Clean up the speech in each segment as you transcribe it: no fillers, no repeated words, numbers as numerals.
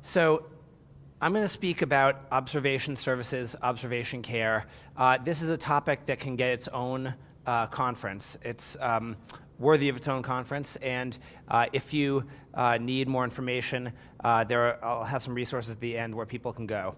So I'm going to speak about observation services, observation care. This is a topic that can get its own conference. It's worthy of its own conference, and if you need more information, I'll have some resources at the end where people can go.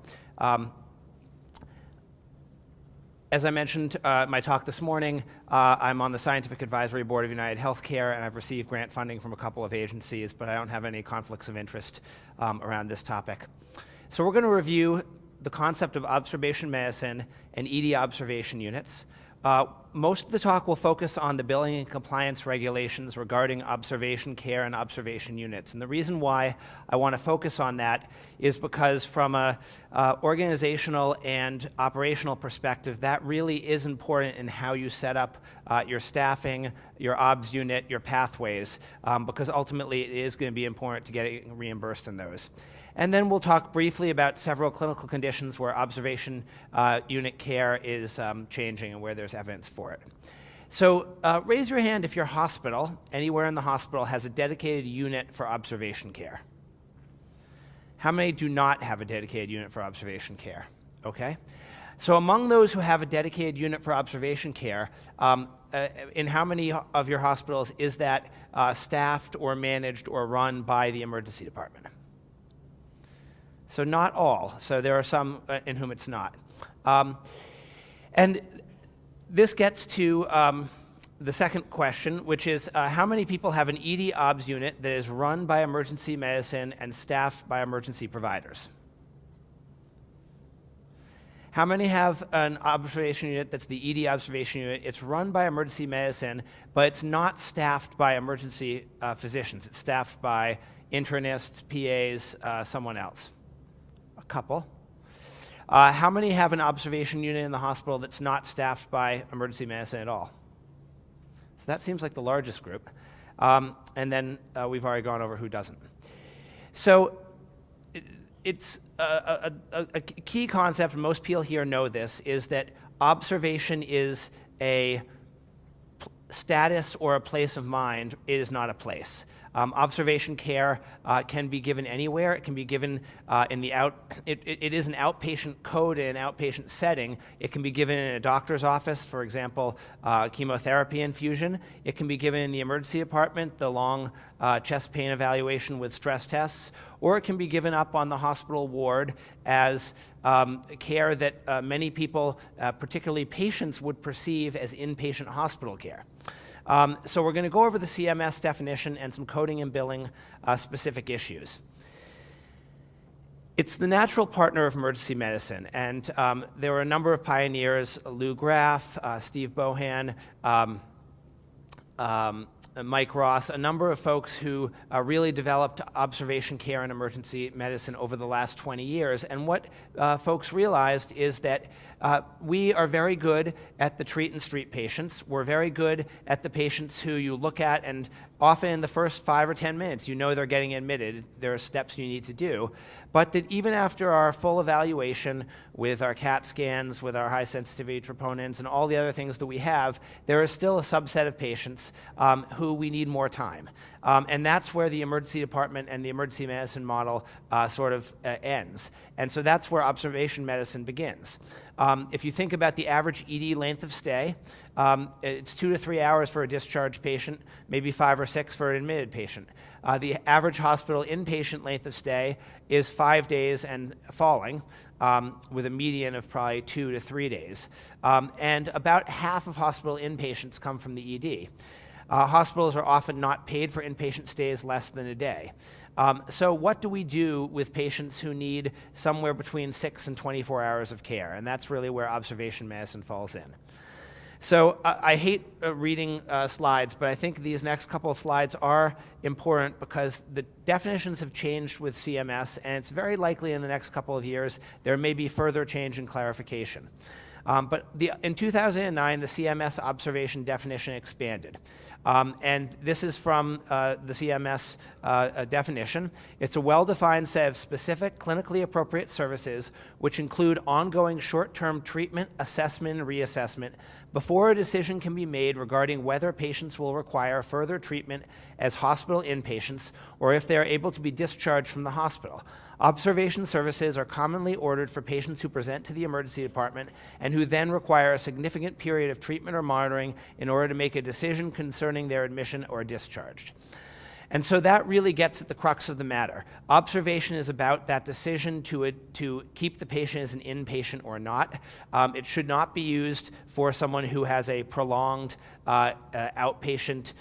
As I mentioned my talk this morning, I'm on the Scientific Advisory Board of United Healthcare, and I've received grant funding from a couple of agencies, but I don't have any conflicts of interest around this topic. So we're going to review the concept of observation medicine and ED observation units. Most of the talk will focus on the billing and compliance regulations regarding observation care and observation units. And the reason why I want to focus on that is because from a organizational and operational perspective, that really is important in how you set up your staffing, your OBS unit, your pathways, because ultimately it is going to be important to get reimbursed in those. And then we'll talk briefly about several clinical conditions where observation unit care is changing and where there's evidence for it. So raise your hand if your hospital, anywhere in the hospital, has a dedicated unit for observation care. How many do not have a dedicated unit for observation care? Okay. So among those who have a dedicated unit for observation care, in how many of your hospitals is that staffed or managed or run by the emergency department? So not all. So there are some in whom it's not. And this gets to the second question, which is how many people have an ED OBS unit that is run by emergency medicine and staffed by emergency providers? How many have an observation unit that's the ED observation unit? It's run by emergency medicine, but it's not staffed by emergency physicians. It's staffed by internists, PAs, someone else. A couple. How many have an observation unit in the hospital that's not staffed by emergency medicine at all? So that seems like the largest group. And then we've already gone over who doesn't. So it's a key concept, and most people here know this, is that observation is a status or a place of mind. It is not a place. Observation care can be given anywhere. It can be given in the it is an outpatient code in an outpatient setting. It can be given in a doctor's office, for example, chemotherapy infusion. It can be given in the emergency department, the long chest pain evaluation with stress tests, or it can be given up on the hospital ward as care that many people, particularly patients, would perceive as inpatient hospital care. So we're going to go over the CMS definition and some coding and billing specific issues. It's the natural partner of emergency medicine, and there were a number of pioneers: Lou Graf, Steve Bohan, Mike Ross, a number of folks who really developed observation care and emergency medicine over the last 20 years. And what folks realized is that we are very good at the treat and street patients. We're very good at the patients who you look at, and often in the first 5 or 10 minutes, you know they're getting admitted. There are steps you need to do. But that even after our full evaluation with our CAT scans, with our high sensitivity troponins, and all the other things that we have, there is still a subset of patients who we need more time. And that's where the emergency department and the emergency medicine model sort of ends. And so that's where observation medicine begins. If you think about the average ED length of stay, it's 2 to 3 hours for a discharged patient, maybe 5 or 6 for an admitted patient. The average hospital inpatient length of stay is 5 days and falling, with a median of probably 2 to 3 days. And about half of hospital inpatients come from the ED. Hospitals are often not paid for inpatient stays less than a day. So what do we do with patients who need somewhere between 6 and 24 hours of care? And that's really where observation medicine falls in. So I hate reading slides, but I think these next couple of slides are important because the definitions have changed with CMS, and it's very likely in the next couple of years there may be further change and clarification. But in 2009, the CMS observation definition expanded. And this is from the CMS definition. It's a well-defined set of specific clinically appropriate services which include ongoing short-term treatment, assessment, and reassessment before a decision can be made regarding whether patients will require further treatment as hospital inpatients or if they are able to be discharged from the hospital. Observation services are commonly ordered for patients who present to the emergency department and who then require a significant period of treatment or monitoring in order to make a decision concerning their admission or discharge. And so that really gets at the crux of the matter. Observation is about that decision to keep the patient as an inpatient or not. It should not be used for someone who has a prolonged outpatient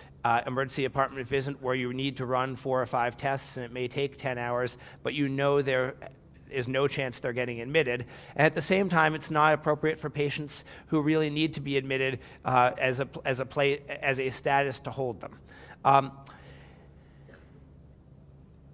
emergency department visit where you need to run 4 or 5 tests and it may take 10 hours, but you know there is no chance they're getting admitted. And at the same time, it's not appropriate for patients who really need to be admitted as a status to hold them.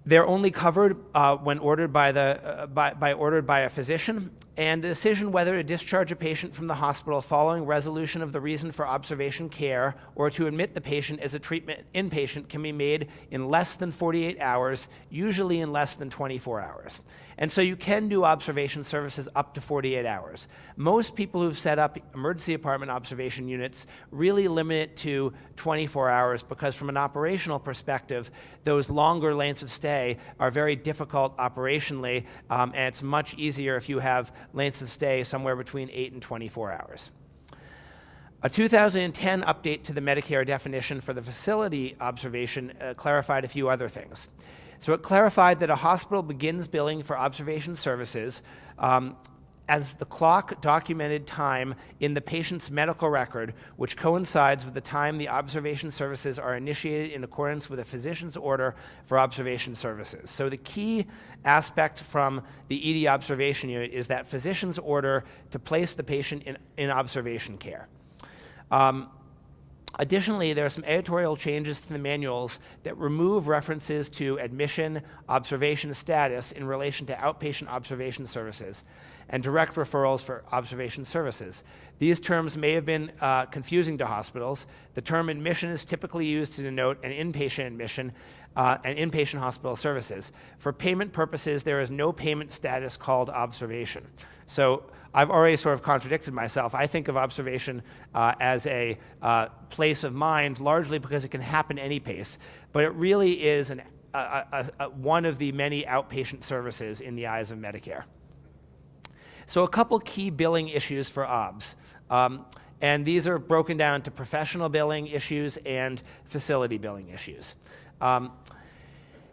They're only covered when ordered by a physician, and the decision whether to discharge a patient from the hospital following resolution of the reason for observation care or to admit the patient as a treatment inpatient can be made in less than 48 hours, usually in less than 24 hours. And so you can do observation services up to 48 hours. Most people who've set up emergency department observation units really limit it to 24 hours because from an operational perspective, those longer lengths of stay are very difficult operationally, and it's much easier if you have lengths of stay somewhere between 8 and 24 hours. A 2010 update to the Medicare definition for the facility observation clarified a few other things. So it clarified that a hospital begins billing for observation services as the clock documented time in the patient's medical record, which coincides with the time the observation services are initiated in accordance with a physician's order for observation services. So the key aspect from the ED observation unit is that physician's order to place the patient in observation care. Additionally, there are some editorial changes to the manuals that remove references to admission, observation status in relation to outpatient observation services, and direct referrals for observation services. These terms may have been confusing to hospitals. The term admission is typically used to denote an inpatient admission and inpatient hospital services. For payment purposes, there is no payment status called observation. So I've already sort of contradicted myself. I think of observation as a place of mind, largely because it can happen any pace, but it really is one of the many outpatient services in the eyes of Medicare. So a couple key billing issues for OBS, and these are broken down to professional billing issues and facility billing issues.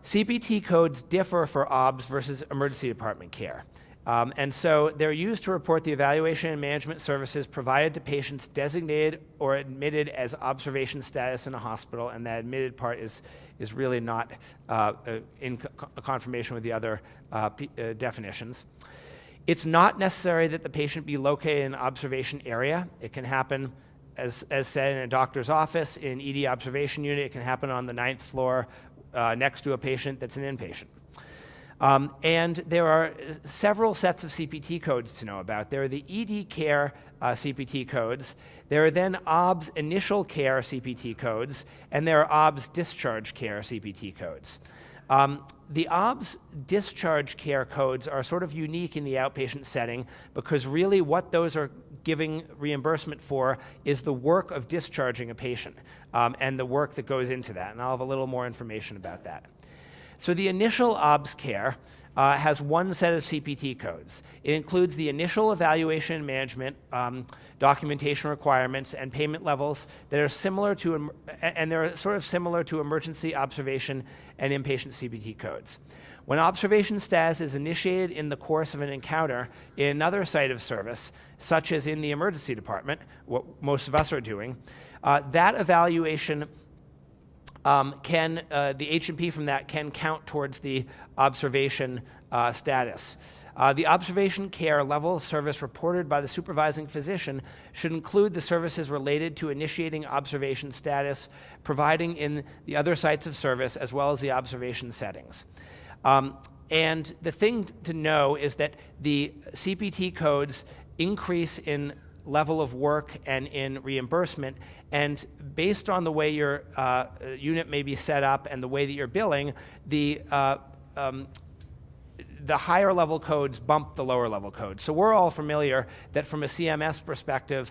CPT codes differ for OBS versus emergency department care. And so they're used to report the evaluation and management services provided to patients designated or admitted as observation status in a hospital, and that admitted part is really not in confirmation with the other definitions. It's not necessary that the patient be located in an observation area. It can happen, as said, in a doctor's office, in an ED observation unit. It can happen on the 9th floor next to a patient that's an inpatient. And there are several sets of CPT codes to know about. There are the ED care CPT codes. There are then OBS initial care CPT codes, and there are OBS discharge care CPT codes. The OBS discharge care codes are sort of unique in the outpatient setting because really what those are giving reimbursement for is the work of discharging a patient and the work that goes into that. And I'll have a little more information about that. So the initial OBS care has one set of CPT codes. It includes the initial evaluation and management, documentation requirements, and payment levels that are similar to, and they're sort of similar to emergency observation and inpatient CPT codes. When observation status is initiated in the course of an encounter in another site of service, such as in the emergency department, what most of us are doing, that evaluation the H&P from that can count towards the observation status. The observation care level of service reported by the supervising physician should include the services related to initiating observation status, providing in the other sites of service, as well as the observation settings. And the thing to know is that the CPT codes increase in level of work and in reimbursement, and based on the way your unit may be set up and the way that you're billing, the the higher level codes bump the lower level codes. So we're all familiar that from a CMS perspective,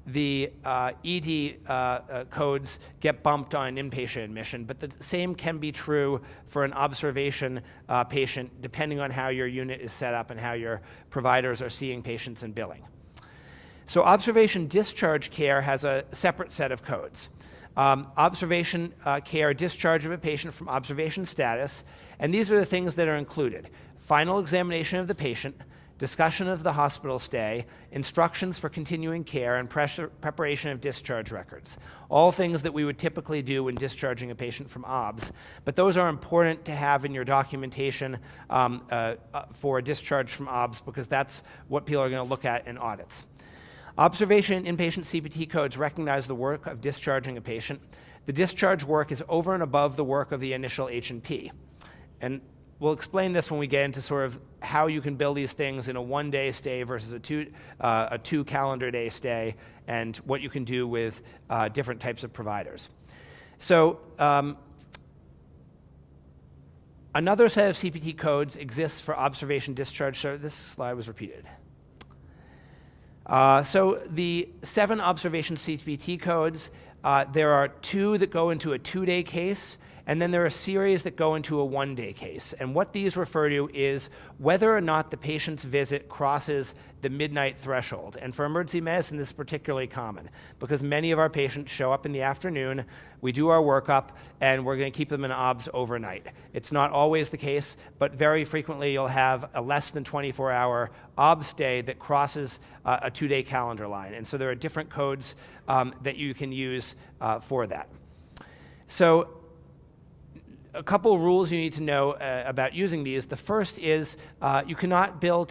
the ED codes get bumped on inpatient admission, but the same can be true for an observation patient, depending on how your unit is set up and how your providers are seeing patients and billing. So observation discharge care has a separate set of codes. Observation care discharge of a patient from observation status, and these are the things that are included: final examination of the patient, discussion of the hospital stay, instructions for continuing care, and preparation of discharge records. All things that we would typically do when discharging a patient from OBS, but those are important to have in your documentation for a discharge from OBS, because that's what people are going to look at in audits. Observation and inpatient CPT codes recognize the work of discharging a patient. The discharge work is over and above the work of the initial H&P. And we'll explain this when we get into sort of how you can bill these things in a one-day stay versus a two calendar day stay, and what you can do with different types of providers. So another set of CPT codes exists for observation discharge. So this slide was repeated. So the 7 observation CPT codes, there are 2 that go into a 2-day case, and then there are a series that go into a 1-day case. And what these refer to is whether or not the patient's visit crosses the midnight threshold. And for emergency medicine, this is particularly common, because many of our patients show up in the afternoon, we do our workup, and we're going to keep them in OBS overnight. It's not always the case, but very frequently you'll have a less than 24-hour OBS stay that crosses a 2-day calendar line. And so there are different codes that you can use for that. So a couple rules you need to know about using these. The first is you cannot bill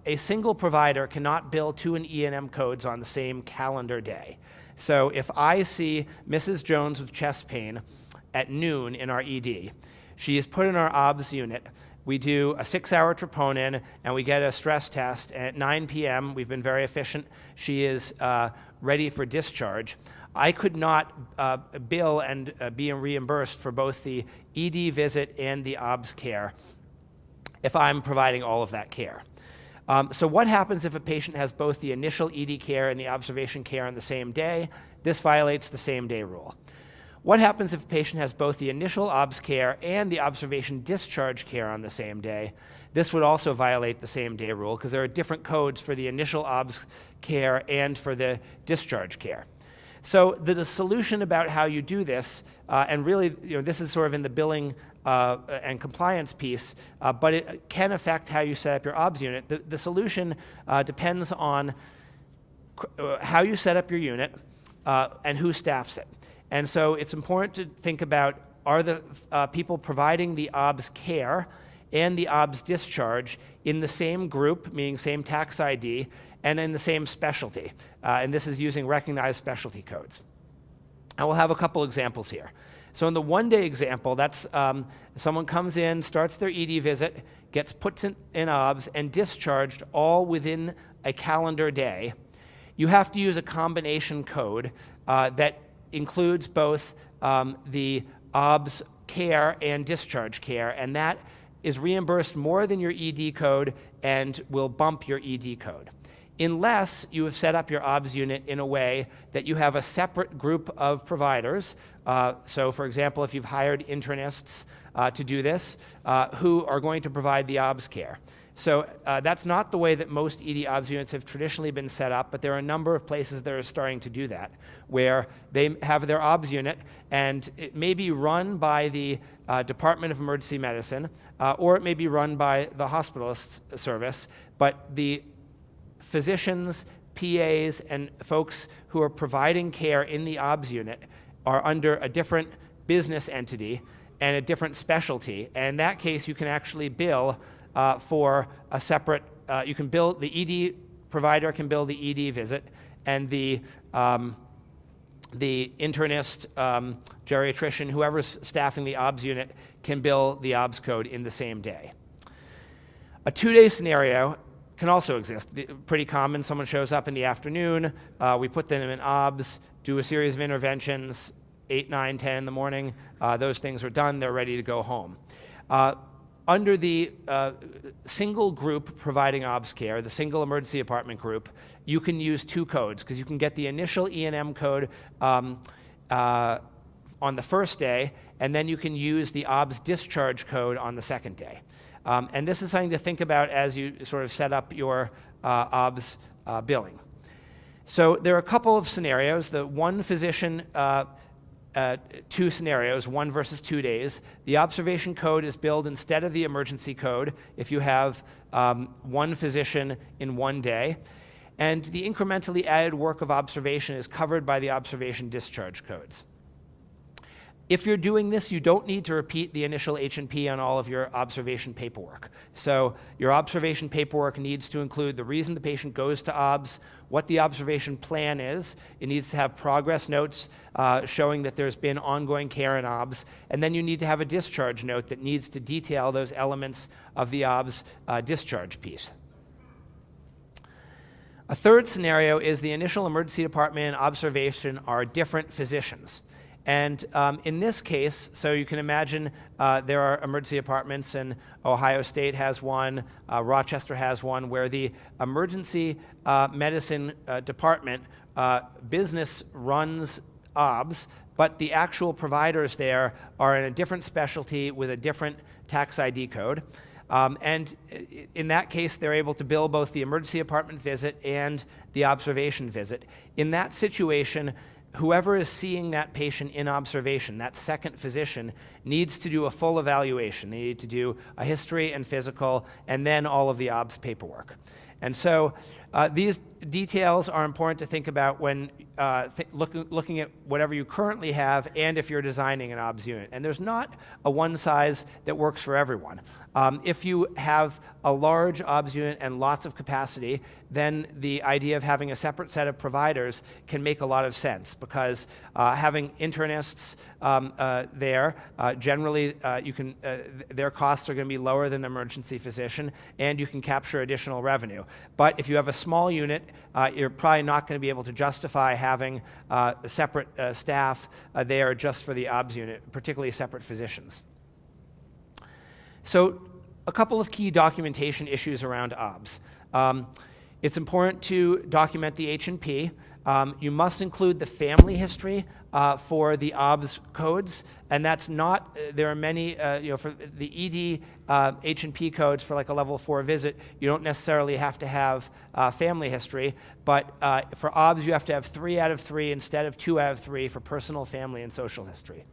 a single provider cannot bill 2 and E&M codes on the same calendar day. So if I see Mrs. Jones with chest pain at noon in our ED, she is put in our OBS unit. We do a 6-hour troponin, and we get a stress test. And at 9 p.m., we've been very efficient. She is ready for discharge. I could not bill and be reimbursed for both the ED visit and the OBS care if I'm providing all of that care. So what happens if a patient has both the initial ED care and the observation care on the same day? This violates the same-day rule. What happens if a patient has both the initial OBS care and the observation discharge care on the same day? This would also violate the same-day rule, because there are different codes for the initial OBS care and for the discharge care. So the solution about how you do this, and really, this is sort of in the billing and compliance piece, but it can affect how you set up your OBS unit. The solution depends on how you set up your unit and who staffs it. And so it's important to think about, are the people providing the OBS care and the OBS discharge in the same group, meaning same tax ID, and in the same specialty. And this is using recognized specialty codes. I will have a couple examples here. So in the 1-day example, that's someone comes in, starts their ED visit, gets put in OBS, and discharged all within a calendar day. You have to use a combination code that includes both the OBS care and discharge care, and that is reimbursed more than your ED code and will bump your ED code, unless you have set up your OBS unit in a way that you have a separate group of providers. So for example, if you've hired internists to do this, who are going to provide the OBS care. So that's not the way that most ED OBS units have traditionally been set up, but there are a number of places that are starting to do that, where they have their OBS unit, and it may be run by the Department of Emergency Medicine, or it may be run by the hospitalist service, but the physicians, PAs, and folks who are providing care in the OBS unit are under a different business entity and a different specialty. And in that case, you can actually bill for a separate, you can bill, the ED provider can bill the ED visit, and the internist, geriatrician, whoever's staffing the OBS unit can bill the OBS code in the same day. A 2-day scenario can also exist. Pretty common, someone shows up in the afternoon, we put them in OBS, do a series of interventions, 8, 9, 10 in the morning, those things are done, they're ready to go home. under the single group providing OBS care, the single emergency department group, you can use 2 codes, because you can get the initial E&M code on the first day, and then you can use the OBS discharge code on the second day. And this is something to think about as you sort of set up your OBS billing. So there are a couple of scenarios. The one physician, 2 scenarios, 1 versus 2 days. The observation code is billed instead of the emergency code if you have 1 physician in 1 day. And the incrementally added work of observation is covered by the observation discharge codes. If you're doing this, you don't need to repeat the initial H&P on all of your observation paperwork. So your observation paperwork needs to include the reason the patient goes to OBS, what the observation plan is. It needs to have progress notes showing that there's been ongoing care in OBS. And then you need to have a discharge note that needs to detail those elements of the OBS discharge piece. A third scenario is the initial emergency department and observation are different physicians. And in this case, so you can imagine there are emergency departments, and Ohio State has one, Rochester has one, where the emergency medicine department business runs OBS, but the actual providers there are in a different specialty with a different tax ID code. And in that case, they're able to bill both the emergency department visit and the observation visit. In that situation, whoever is seeing that patient in observation, that second physician, needs to do a full evaluation. They need to do a history and physical, and then all of the OBS paperwork. And so these details are important to think about when looking at whatever you currently have and if you're designing an OBS unit. And there's not a one size that works for everyone. If you have a large OBS unit and lots of capacity, then the idea of having a separate set of providers can make a lot of sense, because having internists there, generally their costs are going to be lower than an emergency physician, and you can capture additional revenue. But if you have a small unit, you're probably not going to be able to justify having a separate staff there just for the OBS unit, particularly separate physicians. So a couple of key documentation issues around OBS. It's important to document the H&P. You must include the family history for the OBS codes, and that's not, there are many, for the ED H&P codes for like a level 4 visit, you don't necessarily have to have family history, but for OBS you have to have 3 out of 3 instead of 2 out of 3 for personal, family, and social history.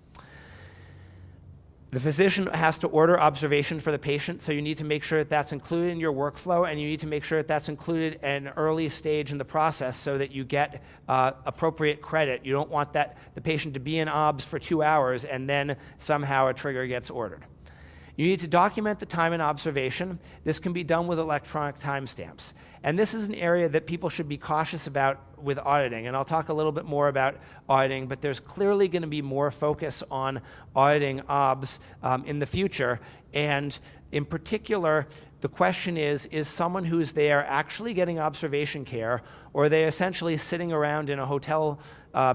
The physician has to order observation for the patient, so you need to make sure that that's included in your workflow, and you need to make sure that that's included at an early stage in the process so that you get appropriate credit. You don't want the patient to be in OBS for 2 hours and then somehow a trigger gets ordered. You need to document the time in observation. This can be done with electronic timestamps. And this is an area that people should be cautious about with auditing. And I'll talk a little bit more about auditing, but there's clearly going to be more focus on auditing OBS in the future. And in particular, the question is someone who's there actually getting observation care, or are they essentially sitting around in a hotel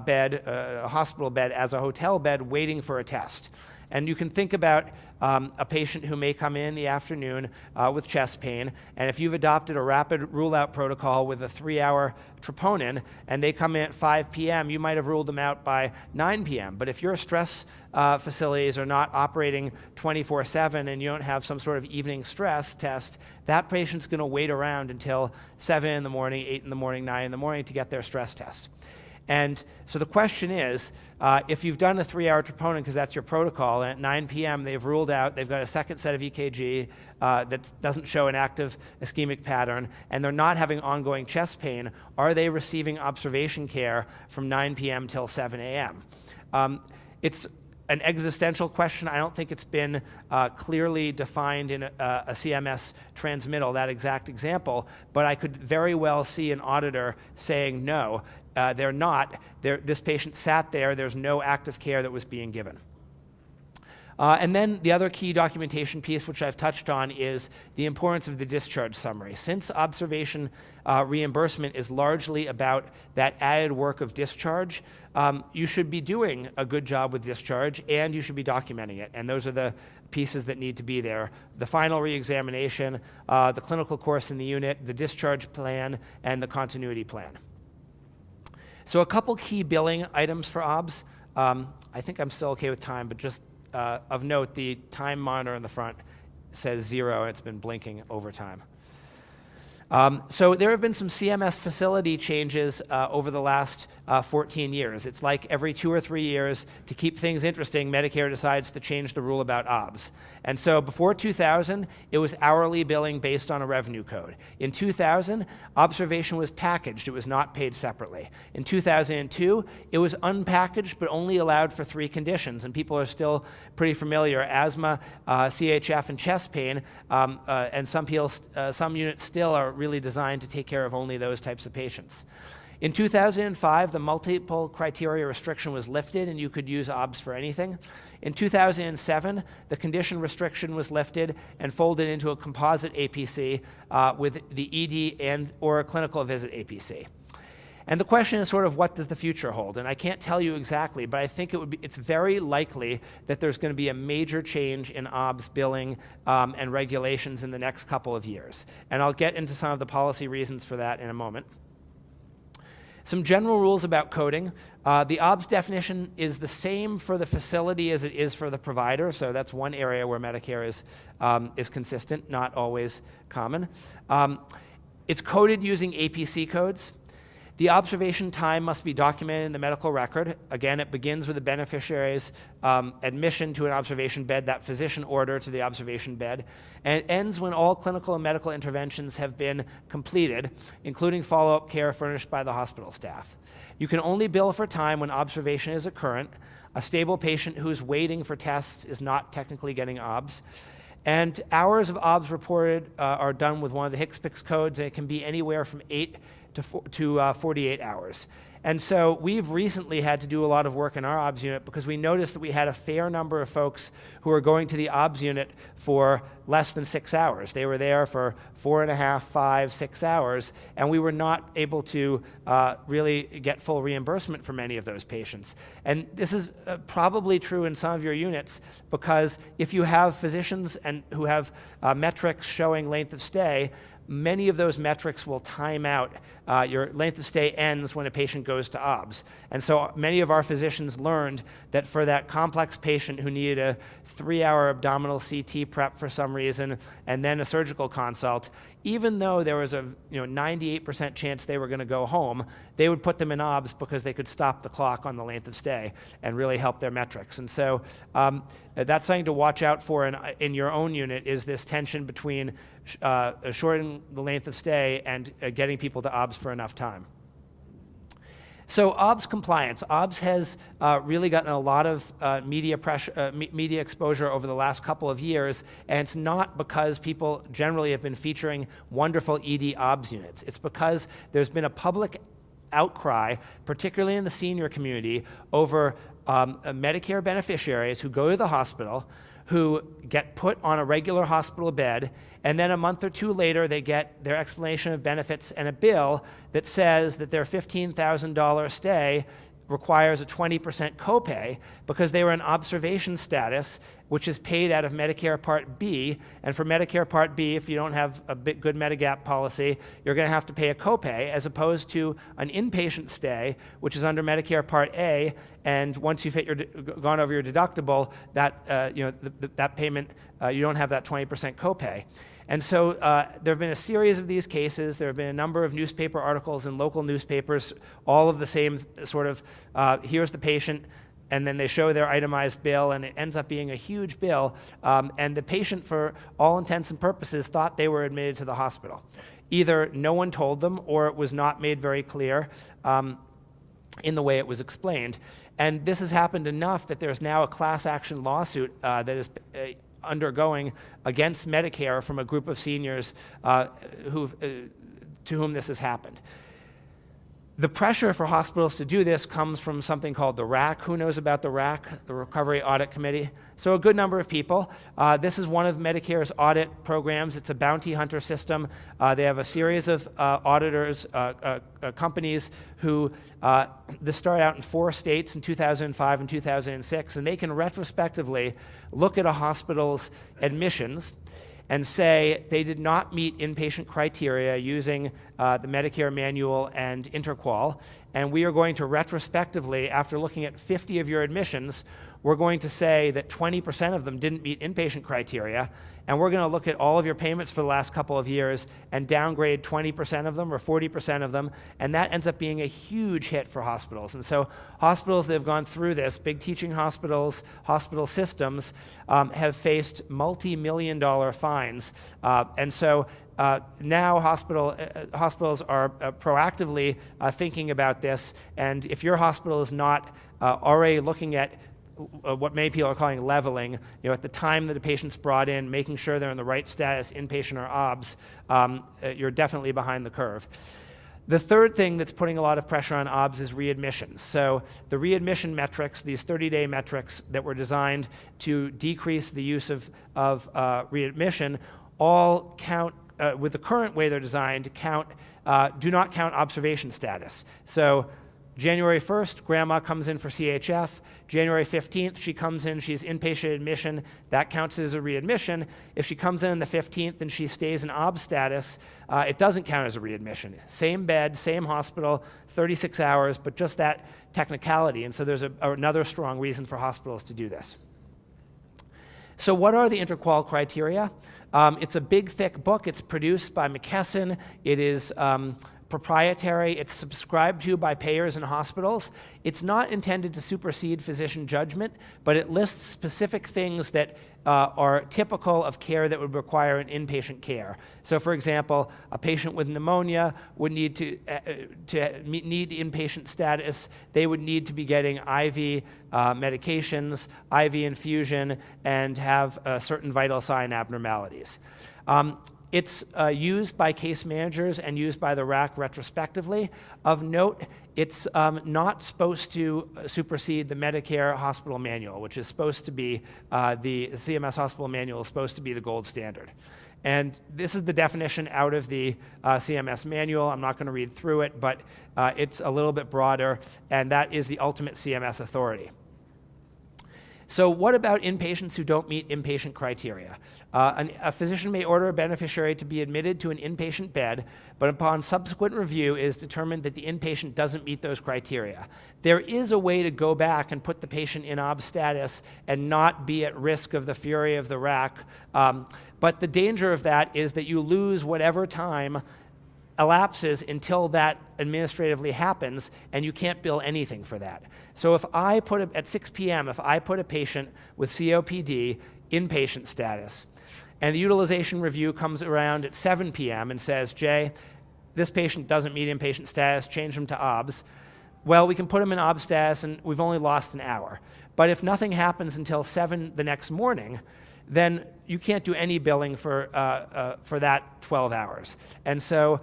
bed, a hospital bed, as a hotel bed waiting for a test? And you can think about a patient who may come in the afternoon with chest pain, and if you've adopted a rapid rule-out protocol with a 3-hour troponin, and they come in at 5 p.m., you might have ruled them out by 9 p.m. But if your stress facilities are not operating 24/7 and you don't have some sort of evening stress test, that patient's going to wait around until 7 in the morning, 8 in the morning, 9 in the morning to get their stress test. And so the question is, if you've done a 3-hour troponin because that's your protocol, and at 9 p.m. they've ruled out, they've got a second set of EKG that doesn't show an active ischemic pattern, and they're not having ongoing chest pain, are they receiving observation care from 9 p.m. till 7 a.m.? It's an existential question. I don't think it's been clearly defined in a CMS transmittal, that exact example, but I could very well see an auditor saying no. They're not. This patient sat there. There's no active care that was being given. And then the other key documentation piece, which I've touched on, is the importance of the discharge summary. Since observation reimbursement is largely about that added work of discharge, you should be doing a good job with discharge, and you should be documenting it. And those are the pieces that need to be there: the final reexamination, the clinical course in the unit, the discharge plan, and the continuity plan. So a couple key billing items for OBS. I think I'm still okay with time, but just of note, the time monitor in the front says 0, and it's been blinking over time. So there have been some CMS facility changes over the last 14 years. It's like every 2 or 3 years, to keep things interesting, Medicare decides to change the rule about OBS. And so before 2000, it was hourly billing based on a revenue code. In 2000, observation was packaged. It was not paid separately. In 2002, it was unpackaged but only allowed for 3 conditions. And people are still pretty familiar: asthma, CHF, and chest pain. And some units still are really designed to take care of only those types of patients. In 2005, the multiple criteria restriction was lifted, and you could use OBS for anything. In 2007, the condition restriction was lifted and folded into a composite APC with the ED or a clinical visit APC. And the question is sort of, what does the future hold? And I can't tell you exactly, but I think it's very likely that there's going to be a major change in OBS billing and regulations in the next couple of years. And I'll get into some of the policy reasons for that in a moment. Some general rules about coding. The OBS definition is the same for the facility as it is for the provider, so that's one area where Medicare is consistent, not always common. It's coded using APC codes. The observation time must be documented in the medical record. Again, it begins with the beneficiary's admission to an observation bed, that physician order to the observation bed, and it ends when all clinical and medical interventions have been completed, including follow-up care furnished by the hospital staff. You can only bill for time when observation is occurrent. A stable patient who's waiting for tests is not technically getting OBS. And hours of OBS reported are done with one of the HCPCS codes, and it can be anywhere from 8 to 48 hours. And so we've recently had to do a lot of work in our OBS unit because we noticed that we had a fair number of folks who were going to the OBS unit for less than 6 hours. They were there for 4.5, 5, 6 hours, and we were not able to really get full reimbursement for many of those patients. And this is probably true in some of your units, because if you have physicians who have metrics showing length of stay, many of those metrics will time out. Your length of stay ends when a patient goes to OBS. And so many of our physicians learned that for that complex patient who needed a 3-hour abdominal CT prep for some reason and then a surgical consult, even though there was a 98% chance they were going to go home, they would put them in OBS because they could stop the clock on the length of stay and really help their metrics. And so that's something to watch out for in your own unit, is this tension between shortening the length of stay and getting people to OBS for enough time. So OBS compliance. OBS has really gotten a lot of media exposure over the last couple of years, and it's not because people generally have been featuring wonderful ED OBS units. It's because there's been a public outcry, particularly in the senior community, over Medicare beneficiaries who go to the hospital, who get put on a regular hospital bed, and then a month or 2 later they get their explanation of benefits and a bill that says that their $15,000 stay requires a 20% copay because they were in observation status, which is paid out of Medicare Part B. And for Medicare Part B, if you don't have a good Medigap policy, you're going to have to pay a copay, as opposed to an inpatient stay, which is under Medicare Part A. And once you've gone over your deductible, that that payment, you don't have that 20% copay. And so there have been a series of these cases. There have been a number of newspaper articles in local newspapers, all of the same sort of, here's the patient, and then they show their itemized bill, and it ends up being a huge bill. And the patient, for all intents and purposes, thought they were admitted to the hospital. Either no one told them, or it was not made very clear in the way it was explained. And this has happened enough that there's now a class action lawsuit that is undergoing against Medicare from a group of seniors to whom this has happened. The pressure for hospitals to do this comes from something called the RAC. Who knows about the RAC, the Recovery Audit Committee? So a good number of people. This is one of Medicare's audit programs. It's a bounty hunter system. They have a series of auditors, companies who this started out in 4 states in 2005 and 2006, and they can retrospectively look at a hospital's admissions and say they did not meet inpatient criteria using the Medicare manual and Interqual, and we are going to retrospectively, after looking at 50 of your admissions, we're going to say that 20% of them didn't meet inpatient criteria, and we're going to look at all of your payments for the last couple of years and downgrade 20% of them or 40% of them, and that ends up being a huge hit for hospitals. And so hospitals that have gone through this, big teaching hospitals, hospital systems, have faced multi-million-dollar fines. And so now hospitals are proactively thinking about this, and if your hospital is not already looking at what many people are calling leveling, at the time that a patient's brought in, making sure they're in the right status, inpatient or OBS, you're definitely behind the curve. The third thing that's putting a lot of pressure on OBS is readmissions. So the readmission metrics, these 30-day metrics that were designed to decrease the use of readmission, all count, with the current way they're designed, do not count observation status. So January 1st, grandma comes in for CHF. January 15th, she comes in, she's inpatient admission. That counts as a readmission. If she comes in on the 15th and she stays in OB status, it doesn't count as a readmission. Same bed, same hospital, 36 hours, but just that technicality. And so there's another strong reason for hospitals to do this. So what are the Interqual criteria? It's a big, thick book. It's produced by McKesson. It is proprietary. It's subscribed to by payers and hospitals. It's not intended to supersede physician judgment, but it lists specific things that are typical of care that would require an inpatient care. So for example, a patient with pneumonia would need to need inpatient status. They would need to be getting IV medications, IV infusion, and have certain vital sign abnormalities. It's used by case managers and used by the RAC retrospectively. Of note, it's not supposed to supersede the Medicare hospital manual, which is supposed to be, the CMS hospital manual is supposed to be the gold standard. And this is the definition out of the CMS manual. I'm not going to read through it, but it's a little bit broader, and that is the ultimate CMS authority. So what about inpatients who don't meet inpatient criteria? A physician may order a beneficiary to be admitted to an inpatient bed, but upon subsequent review, it is determined that the inpatient doesn't meet those criteria. There is a way to go back and put the patient in OB status and not be at risk of the fury of the RAC, but the danger of that is that you lose whatever time elapses until that administratively happens, and you can't bill anything for that. So if I put at 6 p.m., if I put a patient with COPD inpatient status, and the utilization review comes around at 7 p.m. and says, Jay, this patient doesn't meet inpatient status, change them to OBS, well, we can put them in OB status, and we've only lost an hour. But if nothing happens until 7 the next morning, then you can't do any billing for that 12 hours. And so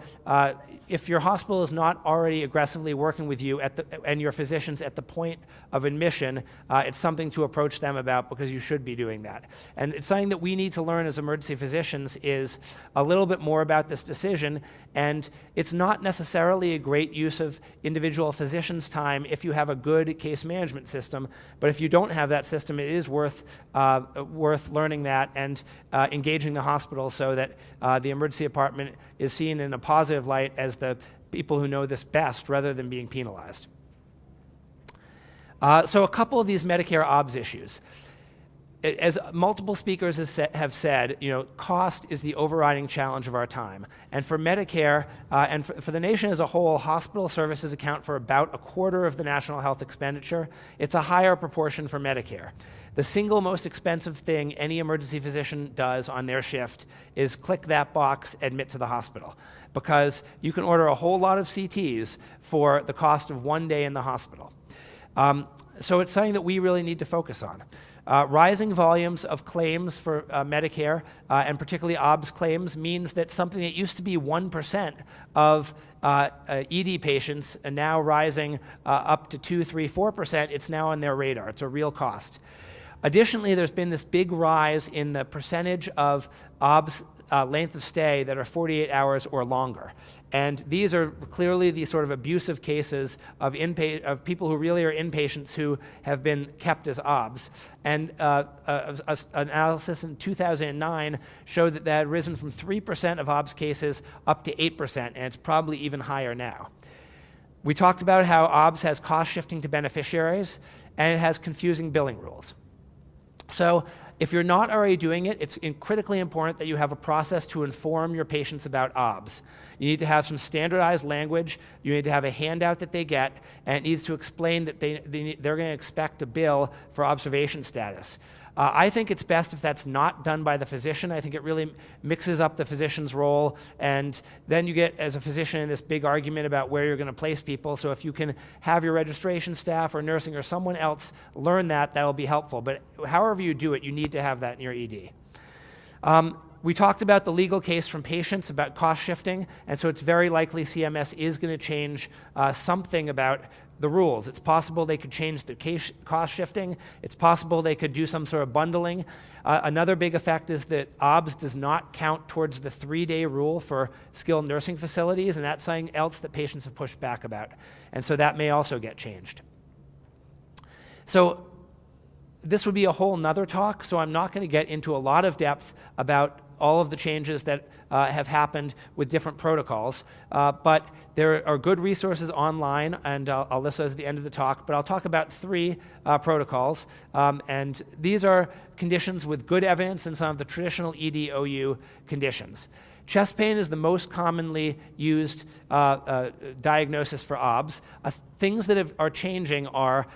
if your hospital is not already aggressively working with you and your physicians at the point of admission, it's something to approach them about, because you should be doing that. And it's something that we need to learn as emergency physicians, is a little bit more about this decision. And it's not necessarily a great use of individual physicians' time if you have a good case management system. But if you don't have that system, it is worth learning that and engaging the hospital so that the emergency department is seen in a positive light as the people who know this best, rather than being penalized. So a couple of these Medicare OBS issues. As multiple speakers have said, cost is the overriding challenge of our time. And for Medicare, and for the nation as a whole, hospital services account for about a quarter of the national health expenditure. It's a higher proportion for Medicare. The single most expensive thing any emergency physician does on their shift is click that box, admit to the hospital, because you can order a whole lot of CTs for the cost of 1 day in the hospital. So it's something that we really need to focus on. Rising volumes of claims for Medicare, and particularly OBS claims, means that something that used to be 1% of ED patients are now rising up to 2, 3, 4%. It's now on their radar. It's a real cost. Additionally, there's been this big rise in the percentage of OBS length of stay that are 48 hours or longer. And these are clearly the sort of abusive cases of people who really are inpatients who have been kept as OBS. And an analysis in 2009 showed that had risen from 3% of OBS cases up to 8%, and it's probably even higher now. We talked about how OBS has cost shifting to beneficiaries, and it has confusing billing rules. So if you're not already doing it, it's critically important that you have a process to inform your patients about OBS. You need to have some standardized language. You need to have a handout that they get, and it needs to explain that they're going to expect a bill for observation status. I think it's best if that's not done by the physician. I think it really mixes up the physician's role, and then you get, as a physician, in this big argument about where you're going to place people. So if you can have your registration staff or nursing or someone else learn that, that'll be helpful. But however you do it, you need to have that in your ED. We talked about the legal case from patients about cost shifting, and so it's very likely CMS is going to change something about the rules. It's possible they could change the cost shifting. It's possible they could do some sort of bundling. Another big effect is that OBS does not count towards the 3-day rule for skilled nursing facilities, and that's something else that patients have pushed back about. And so that may also get changed. So this would be a whole nother talk, so I'm not going to get into a lot of depth about all of the changes that have happened with different protocols, but there are good resources online, and I'll list those at the end of the talk, but I'll talk about 3 protocols, and these are conditions with good evidence in some of the traditional ED-OU conditions. Chest pain is the most commonly used diagnosis for OBS. Things that are changing are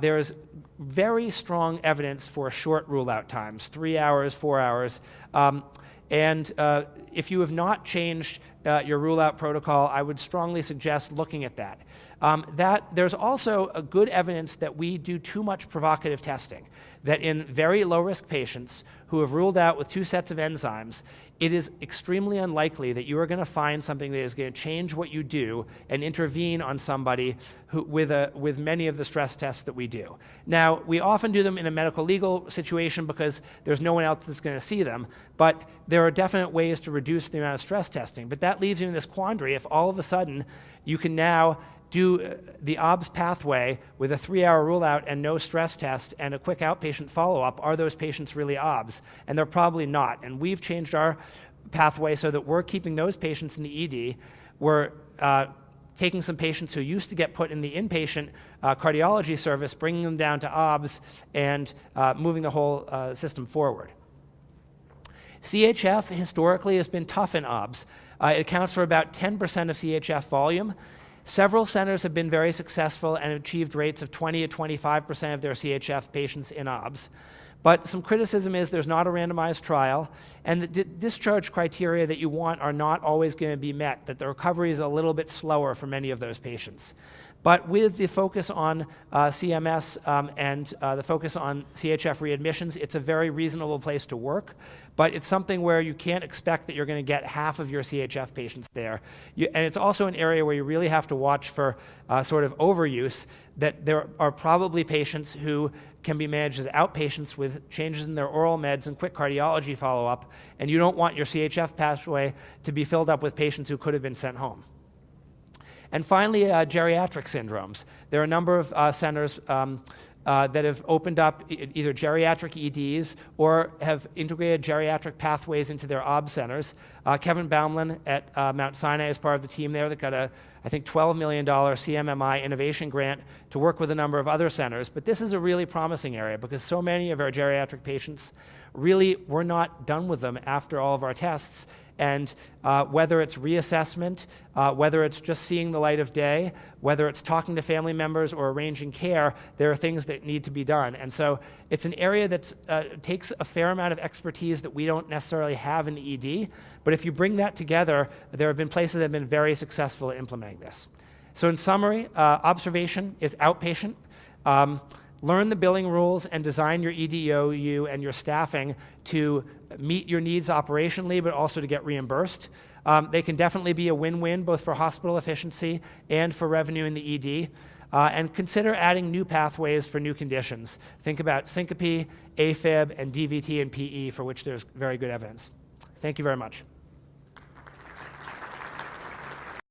there's very strong evidence for short rule-out times, 3 hours, 4 hours. And if you have not changed your rule-out protocol, I would strongly suggest looking at that. There's also a good evidence that we do too much provocative testing, that in very low-risk patients who have ruled out with 2 sets of enzymes, it is extremely unlikely that you are going to find something that is going to change what you do and intervene on somebody with many of the stress tests that we do. Now, we often do them in a medical legal situation because there's no one else that's going to see them, but there are definite ways to reduce the amount of stress testing. But that leaves you in this quandary if all of a sudden you can now do the OBS pathway with a 3-hour rule-out and no stress test and a quick outpatient follow-up. Are those patients really OBS? And they're probably not. And we've changed our pathway so that we're keeping those patients in the ED. We're taking some patients who used to get put in the inpatient cardiology service, bringing them down to OBS, and moving the whole system forward. CHF historically has been tough in OBS. It accounts for about 10% of CHF volume. Several centers have been very successful and achieved rates of 20 to 25% of their CHF patients in OBS. But some criticism is there's not a randomized trial, and the discharge criteria that you want are not always going to be met, that the recovery is a little bit slower for many of those patients. But with the focus on CMS and the focus on CHF readmissions, it's a very reasonable place to work, but it's something where you can't expect that you're going to get half of your CHF patients there. And it's also an area where you really have to watch for sort of overuse, that there are probably patients who can be managed as outpatients with changes in their oral meds and quick cardiology follow-up, and you don't want your CHF pathway to be filled up with patients who could have been sent home. And finally, geriatric syndromes. There are a number of centers that have opened up either geriatric EDs or have integrated geriatric pathways into their OBS centers. Kevin Baumlin at Mount Sinai is part of the team there that got a, I think, $12 million CMMI innovation grant to work with a number of other centers. But this is a really promising area because so many of our geriatric patients really we're not done with them after all of our tests. And whether it's reassessment, whether it's just seeing the light of day, whether it's talking to family members or arranging care, there are things that need to be done. And so it's an area that takes a fair amount of expertise that we don't necessarily have in the ED. But if you bring that together, there have been places that have been very successful at implementing this. So in summary, observation is outpatient. Learn the billing rules and design your EDOU and your staffing to meet your needs operationally, but also to get reimbursed. They can definitely be a win-win, both for hospital efficiency and for revenue in the ED. And consider adding new pathways for new conditions. Think about syncope, AFib, and DVT and PE, for which there's very good evidence. Thank you very much.